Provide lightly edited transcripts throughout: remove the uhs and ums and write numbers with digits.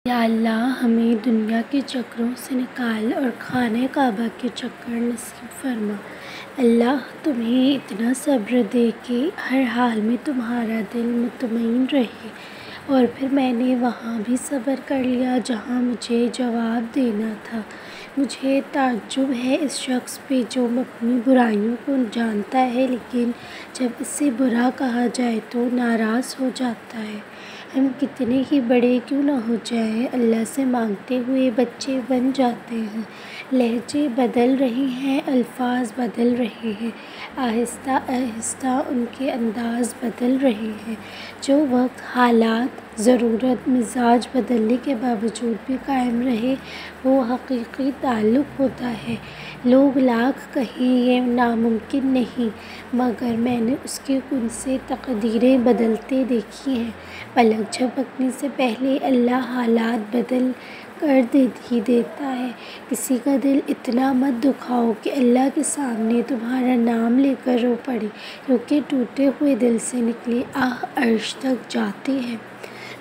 یا اللہ ہمیں دنیا کے چکروں سے نکال اور خانہ کعبہ کے چکر نصیب فرما۔ اللہ تمہیں اتنا صبر دے کہ ہر حال میں تمہارا دل مطمئن رہے۔ اور پھر میں نے وہاں بھی صبر کر لیا جہاں مجھے جواب دینا تھا۔ مجھے تعجب ہے اس شخص پہ جو اپنی برائیوں کو جانتا ہے لیکن جب اسے برا کہا جائے تو ناراض ہو جاتا ہے۔ ہم کتنے ہی بڑے کیوں نہ ہو جائیں، اللہ سے مانگتے ہوئے بچے بن جاتے ہیں۔ لہجے بدل رہے ہیں، الفاظ بدل رہے ہیں، آہستہ آہستہ ان کے انداز بدل رہے ہیں۔ جو وقت، حالات، ضرورت، مزاج بدلنے کے باوجود بھی قائم رہے وہ حقیقی تعلق ہوتا ہے۔ لوگ لاکھ کہیں یہ ناممکن نہیں مگر میں نے اس کے کن سے تقدیریں بدلتے دیکھی ہیں۔ پلک جھپکنے سے پہلے اللہ حالات بدل کر ہی دیتا ہے۔ کسی کا دل اتنا مت دکھاؤ کہ اللہ کے سامنے تمہارا نام لے کر رو پڑے، کیونکہ ٹوٹے ہوئے دل سے نکلی آہ عرش تک جاتی ہے۔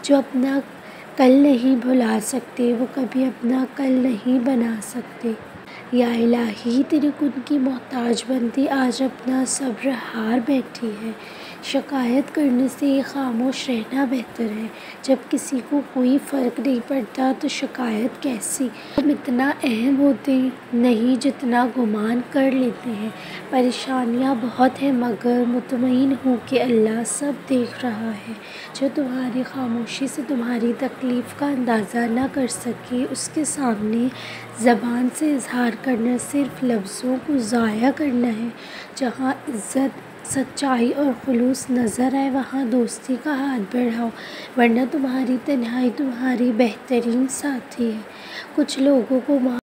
جو اپنا کل نہیں بھلا سکتے وہ کبھی اپنا کل نہیں بنا سکتے۔ یا الہی تیرے کن کی محتاج بندی آج اپنا صبر ہار بیٹھی ہے۔ شکایت کرنے سے خاموش رہنا بہتر ہے۔ جب کسی کو کوئی فرق نہیں پڑتا تو شکایت کیسی؟ ہم اتنا اہم ہوتے نہیں جتنا گمان کر لیتے ہیں۔ پریشانیاں بہت ہیں مگر مطمئن ہوں کہ اللہ سب دیکھ رہا ہے۔ جو تمہاری خاموشی سے تمہاری تکلیف کا اندازہ نہ کر سکے اس کے سامنے زبان سے اظہار کرنا صرف لفظوں کو ضائع کرنا ہے۔ جہاں عزت، سچائی اور خلوص نظر آئے وہاں دوستی کا ہاتھ بڑھاؤ ورنہ تمہاری تنہائی تمہاری بہترین ساتھی ہے۔ کچھ لوگوں کو